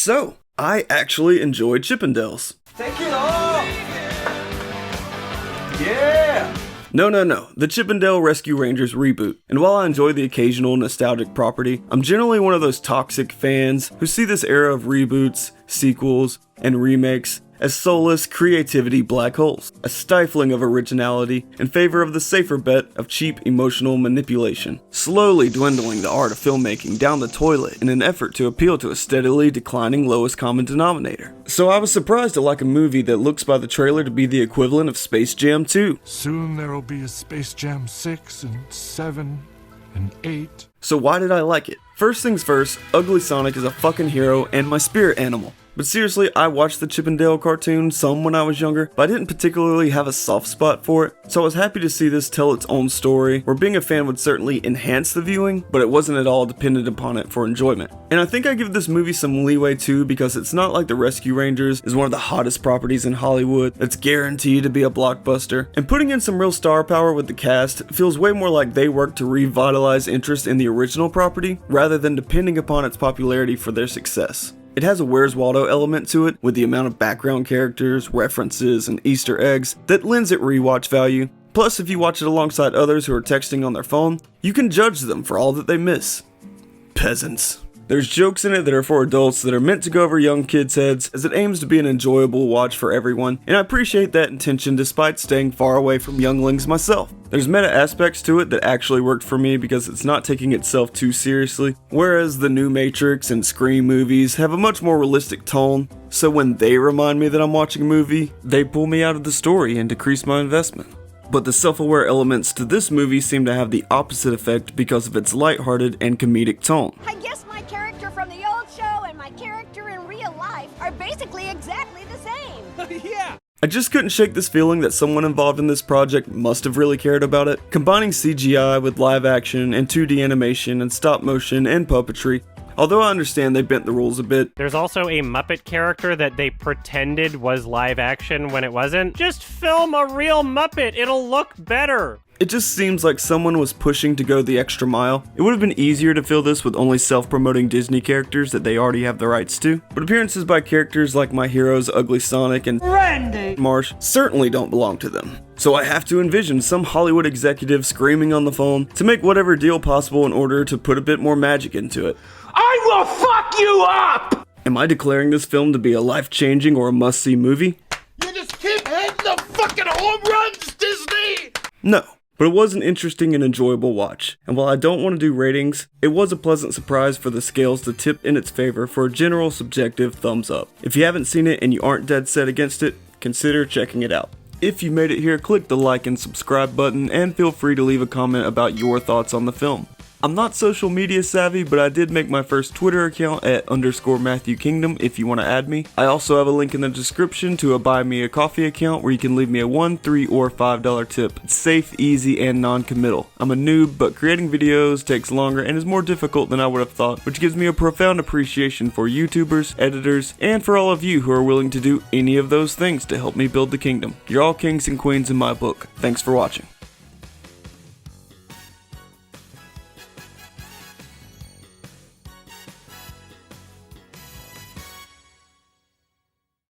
So, I actually enjoyed Chippendales. Take it off! Yeah! No, the Chippendale Rescue Rangers reboot. And while I enjoy the occasional nostalgic property, I'm generally one of those toxic fans who see this era of reboots, sequels, and remakes as soulless creativity black holes, a stifling of originality in favor of the safer bet of cheap emotional manipulation, slowly dwindling the art of filmmaking down the toilet in an effort to appeal to a steadily declining lowest common denominator. So I was surprised to like a movie that looks by the trailer to be the equivalent of Space Jam 2. Soon there'll be a Space Jam 6 and 7 and 8. So why did I like it? First things first, Ugly Sonic is a fucking hero and my spirit animal. But seriously, I watched the Chippendale cartoon some when I was younger, but I didn't particularly have a soft spot for it, so I was happy to see this tell its own story, where being a fan would certainly enhance the viewing, but it wasn't at all dependent upon it for enjoyment. And I think I give this movie some leeway too, because it's not like the Rescue Rangers is one of the hottest properties in Hollywood that's guaranteed to be a blockbuster, and putting in some real star power with the cast feels way more like they worked to revitalize interest in the original property, rather than depending upon its popularity for their success. It has a Where's Waldo element to it, with the amount of background characters, references, and Easter eggs that lends it rewatch value. Plus, if you watch it alongside others who are texting on their phone, you can judge them for all that they miss. Peasants. There's jokes in it that are for adults that are meant to go over young kids' heads, as it aims to be an enjoyable watch for everyone, and I appreciate that intention despite staying far away from younglings myself. There's meta aspects to it that actually worked for me because it's not taking itself too seriously, whereas the new Matrix and Scream movies have a much more realistic tone, so when they remind me that I'm watching a movie, they pull me out of the story and decrease my investment. But the self-aware elements to this movie seem to have the opposite effect because of its lighthearted and comedic tone. I guess my character from the old show and my character in real life are basically exactly the same. Yeah! I just couldn't shake this feeling that someone involved in this project must have really cared about it. Combining CGI with live action and 2D animation and stop motion and puppetry, although I understand they bent the rules a bit. There's also a Muppet character that they pretended was live action when it wasn't. Just film a real Muppet, it'll look better. It just seems like someone was pushing to go the extra mile. It would have been easier to fill this with only self-promoting Disney characters that they already have the rights to, but appearances by characters like my heroes Ugly Sonic and Randy Marsh certainly don't belong to them. So I have to envision some Hollywood executive screaming on the phone to make whatever deal possible in order to put a bit more magic into it. I will fuck you up! Am I declaring this film to be a life-changing or a must-see movie? You just keep hitting the fucking home runs, Disney! No. But it was an interesting and enjoyable watch, and while I don't want to do ratings, it was a pleasant surprise for the scales to tip in its favor for a general subjective thumbs up. If you haven't seen it and you aren't dead set against it, consider checking it out. If you made it here, click the like and subscribe button, and feel free to leave a comment about your thoughts on the film. I'm not social media savvy, but I did make my first Twitter account at _MatthewKingdom if you want to add me. I also have a link in the description to a Buy Me a Coffee account where you can leave me a $1, $3, or $5 tip. It's safe, easy, and non-committal. I'm a noob, but creating videos takes longer and is more difficult than I would have thought, which gives me a profound appreciation for YouTubers, editors, and for all of you who are willing to do any of those things to help me build the kingdom. You're all kings and queens in my book. Thanks for watching.